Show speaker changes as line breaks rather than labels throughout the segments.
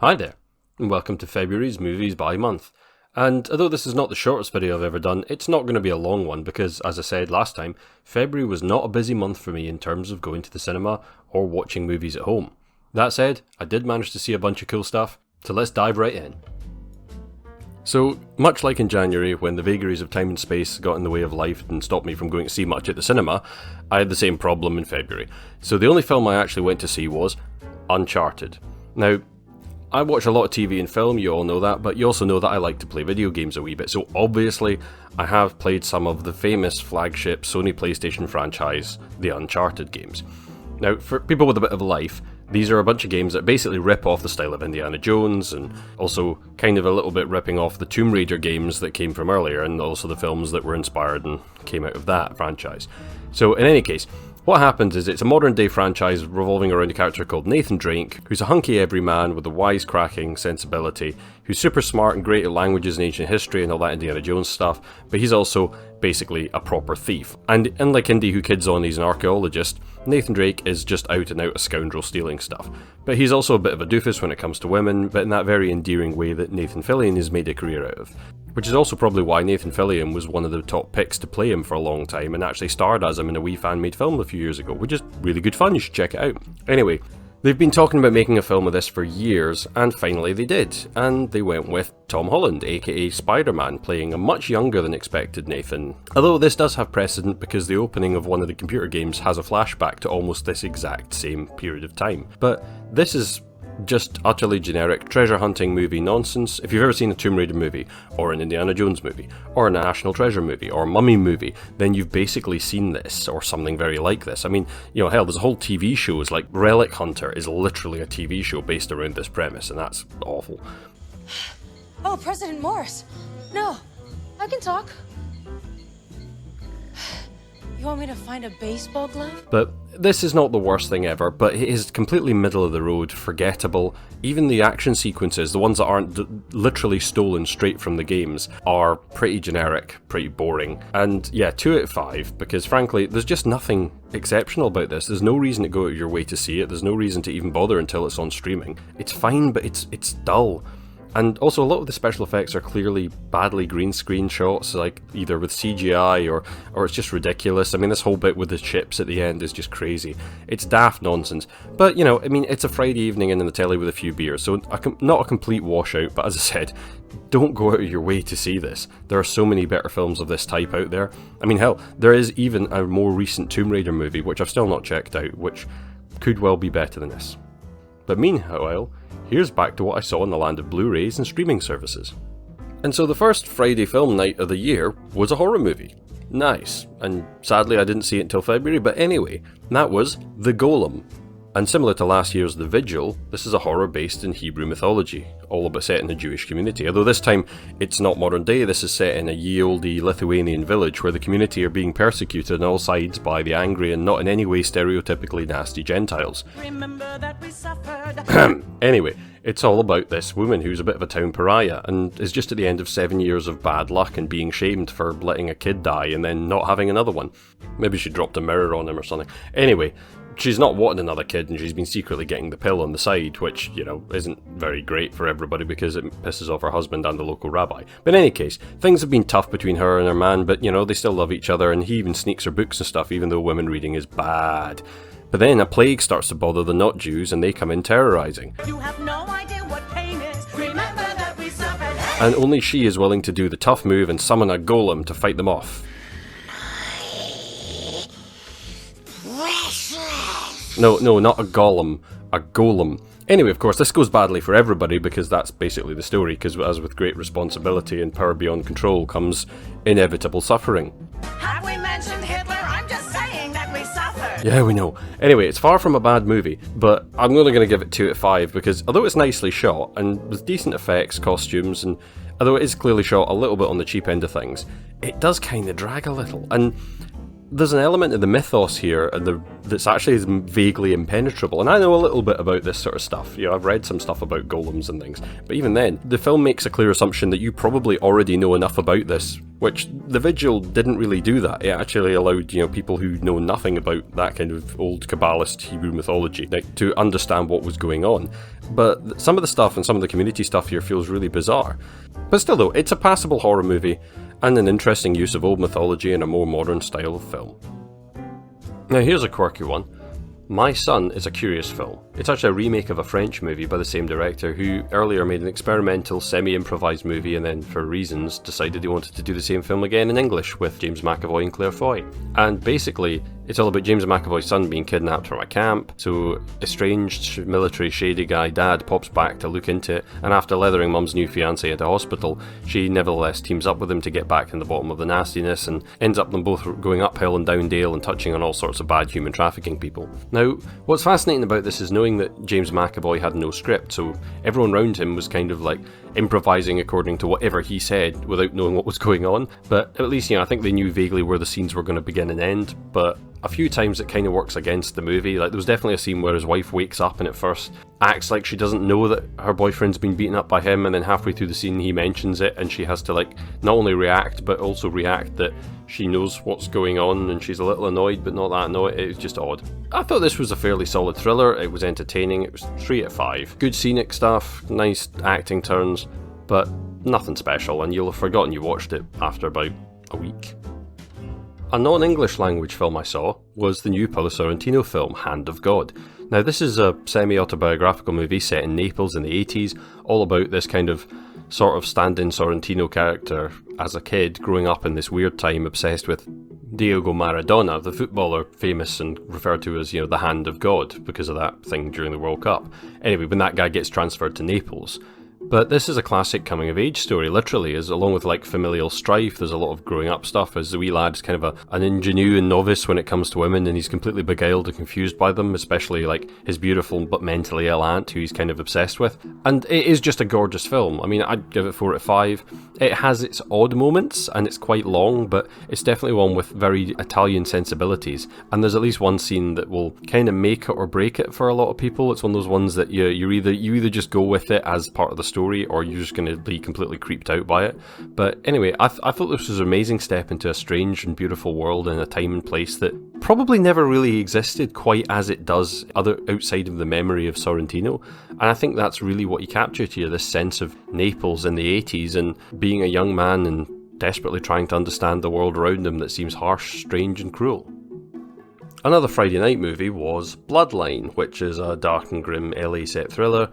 Hi there, and welcome to February's Movies by Month. And although this is not the shortest video I've ever done, it's not going to be a long one because, as I said last time, February was not a busy month for me in terms of going to the cinema or watching movies at home. That said, I did manage to see a bunch of cool stuff, so let's dive right in. So, much like in January, when the vagaries of time and space got in the way of life and stopped me from going to see much at the cinema, I had the same problem in February. So the only film I actually went to see was Uncharted. Now, I watch a lot of TV and film, you all know that, but you also know that I like to play video games a wee bit, so obviously I have played some of the famous flagship Sony PlayStation franchise, the Uncharted games. Now, for people with a bit of a life, these are a bunch of games that basically rip off the style of Indiana Jones, and also kind of a little bit ripping off the Tomb Raider games that came from earlier, and also the films that were inspired and came out of that franchise. So in any case, what happens is it's a modern day franchise revolving around a character called Nathan Drake, who's a hunky everyman with a wisecracking sensibility, who's super smart and great at languages and ancient history and all that Indiana Jones stuff, but he's also basically a proper thief. And unlike Indy, who kids on, he's an archaeologist, Nathan Drake is just out and out a scoundrel stealing stuff. But he's also a bit of a doofus when it comes to women, but in that very endearing way that Nathan Fillion has made a career out of. Which is also probably why Nathan Fillion was one of the top picks to play him for a long time and actually starred as him in a wee fan-made film a few years ago, which is really good fun, you should check it out. Anyway, they've been talking about making a film of this for years, and finally they did, and they went with Tom Holland, aka Spider-Man, playing a much younger than expected Nathan. Although this does have precedent because the opening of one of the computer games has a flashback to almost this exact same period of time. But this is just utterly generic treasure hunting movie nonsense. If you've ever seen a Tomb Raider movie, or an Indiana Jones movie, or a National Treasure movie, or a Mummy movie, then you've basically seen this, or something very like this. I mean, hell, there's a whole TV shows, like Relic Hunter is literally a TV show based around this premise, and that's awful.
Oh, President Morris. No, I can talk. You want me to find a baseball glove?
But this is not the worst thing ever, but it is completely middle of the road, forgettable. Even the action sequences, the ones that aren't literally stolen straight from the games, are pretty generic, pretty boring. And yeah, 2 out of 5, because frankly, there's just nothing exceptional about this. There's no reason to go out of your way to see it, there's no reason to even bother until it's on streaming. It's fine, but it's dull. And also a lot of the special effects are clearly badly green screen shots, like either with CGI or it's just ridiculous. I mean, this whole bit with the chips at the end is just crazy. It's daft nonsense. But, it's a Friday evening in the telly with a few beers, so not a complete washout, but as I said, don't go out of your way to see this. There are so many better films of this type out there. I mean, hell, there is even a more recent Tomb Raider movie, which I've still not checked out, which could well be better than this. But meanwhile, here's back to what I saw in the land of Blu-rays and streaming services. And so the first Friday film night of the year was a horror movie. Nice. And sadly I didn't see it until February, but anyway, that was The Golem. And similar to last year's The Vigil, this is a horror based in Hebrew mythology, all about set in the Jewish community. Although this time, it's not modern day, this is set in a ye olde Lithuanian village where the community are being persecuted on all sides by the angry and not in any way stereotypically nasty Gentiles.
Remember that we suffered.
Anyway, it's all about this woman who's a bit of a town pariah and is just at the end of 7 years of bad luck and being shamed for letting a kid die and then not having another one. Maybe she dropped a mirror on him or something. Anyway, she's not wanting another kid and she's been secretly getting the pill on the side, which, isn't very great for everybody because it pisses off her husband and the local rabbi. But in any case, things have been tough between her and her man, but, they still love each other and he even sneaks her books and stuff even though women reading is bad. But then a plague starts to bother the not-Jews and they come in terrorising.
You have no idea what pain is. Remember that we suffered.
And only she is willing to do the tough move and summon a golem to fight them off. No, not a golem, a golem. Anyway, of course, this goes badly for everybody because that's basically the story, because as with great responsibility and power beyond control comes inevitable suffering.
Have we mentioned Hitler? I'm just saying that we suffered.
Yeah, we know. Anyway, it's far from a bad movie, but I'm only going to give it 2 out of 5 because although it's nicely shot and with decent effects, costumes, and although it is clearly shot a little bit on the cheap end of things, it does kind of drag a little. And there's an element of the mythos here that's actually vaguely impenetrable, and I know a little bit about this sort of stuff. I've read some stuff about golems and things, but even then, the film makes a clear assumption that you probably already know enough about this, which The Vigil didn't really do that. It actually allowed, people who know nothing about that kind of old Kabbalist Hebrew mythology to understand what was going on. But some of the stuff and some of the community stuff here feels really bizarre. But still though, it's a passable horror movie, and an interesting use of old mythology in a more modern style of film. Now here's a quirky one. My Son is a curious film. It's actually a remake of a French movie by the same director who earlier made an experimental, semi-improvised movie and then, for reasons, decided he wanted to do the same film again in English with James McAvoy and Claire Foy. And basically, it's all about James McAvoy's son being kidnapped from a camp, so estranged military shady guy dad pops back to look into it, and after leathering mum's new fiancé into hospital, she nevertheless teams up with him to get back in the bottom of the nastiness, and ends up them both going uphill and down dale and touching on all sorts of bad human trafficking people. Now, what's fascinating about this is knowing that James McAvoy had no script, so everyone around him was kind of like improvising according to whatever he said without knowing what was going on. But at least, I think they knew vaguely where the scenes were going to begin and end, but a few times it kind of works against the movie. Like, there was definitely a scene where his wife wakes up and at first acts like she doesn't know that her boyfriend's been beaten up by him, and then halfway through the scene he mentions it and she has to not only react but also react that she knows what's going on, and she's a little annoyed but not that annoyed. It was just odd. I thought this was a fairly solid thriller. It was entertaining. It was 3 out of 5. Good scenic stuff, nice acting turns, but nothing special, and you'll have forgotten you watched it after about a week. A non-English language film I saw was the new Paolo Sorrentino film, Hand of God. Now this is a semi-autobiographical movie set in Naples in the 80s, all about this kind of sort of stand-in Sorrentino character as a kid growing up in this weird time obsessed with Diego Maradona, the footballer famous and referred to as, the Hand of God because of that thing during the World Cup. Anyway, when that guy gets transferred to Naples. But this is a classic coming-of-age story, literally, as along with familial strife, there's a lot of growing up stuff, as the wee lad's kind of an ingenue and novice when it comes to women, and he's completely beguiled and confused by them, especially his beautiful but mentally ill aunt, who he's kind of obsessed with. And it is just a gorgeous film. I mean, I'd give it 4 out of 5. It has its odd moments, and it's quite long, but it's definitely one with very Italian sensibilities. And there's at least one scene that will kind of make it or break it for a lot of people. It's one of those ones that you either just go with it as part of the story, or you're just going to be completely creeped out by it. But anyway, I thought this was an amazing step into a strange and beautiful world in a time and place that probably never really existed quite as it does outside of the memory of Sorrentino. And I think that's really what he captured here, this sense of Naples in the 80s and being a young man and desperately trying to understand the world around him that seems harsh, strange and cruel. Another Friday night movie was Bloodline, which is a dark and grim LA set thriller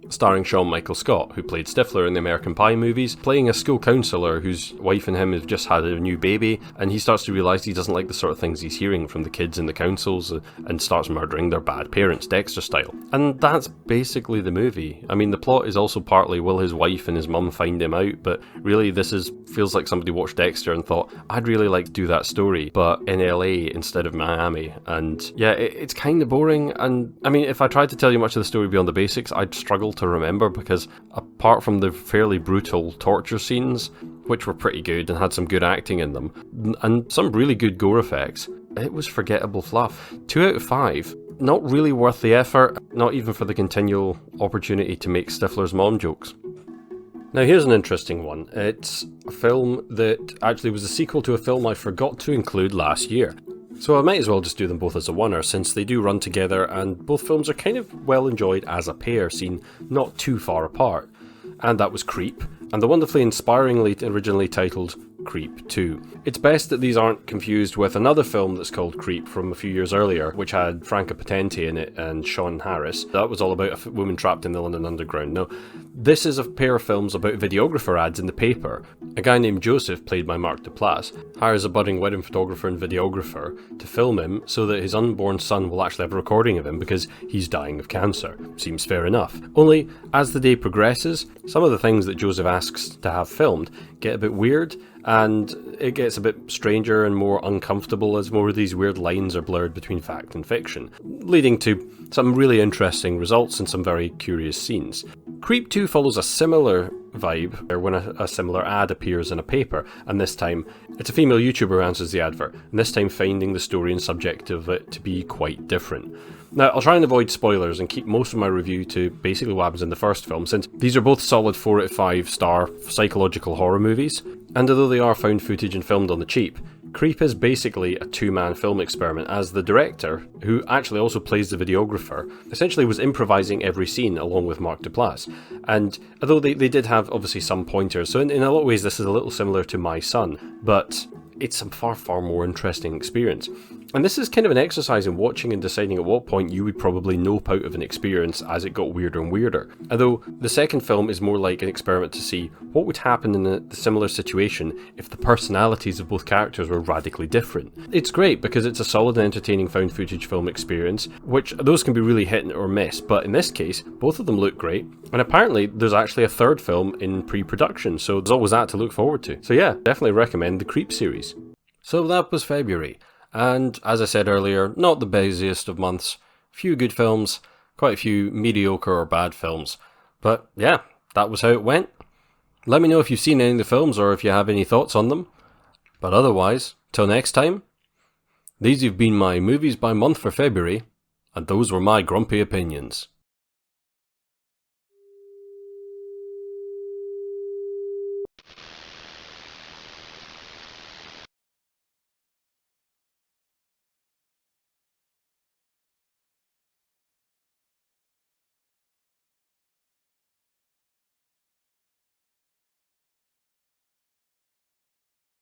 starring Sean Michael Scott, who played Stifler in the American Pie movies, playing a school counsellor whose wife and him have just had a new baby, and he starts to realise he doesn't like the sort of things he's hearing from the kids in the councils and starts murdering their bad parents, Dexter style. And that's basically the movie. I mean, the plot is also partly will his wife and his mum find him out, but really feels like somebody watched Dexter and thought, I'd really like to do that story, but in LA instead of Miami. And yeah, it's kind of boring, and I mean, if I tried to tell you much of the story beyond the basics, I'd struggle to remember, because apart from the fairly brutal torture scenes, which were pretty good and had some good acting in them, and some really good gore effects, it was forgettable fluff. 2 out of 5. Not really worth the effort, not even for the continual opportunity to make Stifler's mom jokes. Now here's an interesting one. It's a film that actually was a sequel to a film I forgot to include last year. So I might as well just do them both as a oneer, since they do run together and both films are kind of well enjoyed as a pair, seen not too far apart. And that was Creep, and the wonderfully inspiringly originally titled Creep 2. It's best that these aren't confused with another film that's called Creep from a few years earlier, which had Franca Potente in it and Sean Harris. That was all about a woman trapped in the London Underground. No, this is a pair of films about videographer ads in the paper. A guy named Joseph, played by Mark Duplass, hires a budding wedding photographer and videographer to film him so that his unborn son will actually have a recording of him because he's dying of cancer. Seems fair enough. Only, as the day progresses, some of the things that Joseph asks to have filmed get a bit weird, and it gets a bit stranger and more uncomfortable as more of these weird lines are blurred between fact and fiction, leading to some really interesting results and some very curious scenes. Creep 2 follows a similar vibe when a similar ad appears in a paper, and this time it's a female YouTuber who answers the advert, and this time finding the story and subject of it to be quite different. Now, I'll try and avoid spoilers and keep most of my review to basically what happens in the first film, since these are both solid 4 out of 5 star psychological horror movies, and although they are found footage and filmed on the cheap, Creep is basically a two-man film experiment, as the director, who actually also plays the videographer, essentially was improvising every scene along with Mark Duplass. And although they did have obviously some pointers, so in a lot of ways this is a little similar to My Son, but it's a far more interesting experience. And this is kind of an exercise in watching and deciding at what point you would probably nope out of an experience as it got weirder and weirder. Although the second film is more like an experiment to see what would happen in a similar situation if the personalities of both characters were radically different. It's great because it's a solid and entertaining found footage film experience, which those can be really hit or miss, but in this case, both of them look great. And apparently there's actually a third film in pre-production, so there's always that to look forward to. So yeah, definitely recommend the Creep series. So that was February. And as I said earlier, not the busiest of months. Few good films, quite a few mediocre or bad films. But yeah, that was how it went. Let me know if you've seen any of the films or if you have any thoughts on them. But otherwise, till next time, these have been my movies by month for February, and those were my grumpy opinions.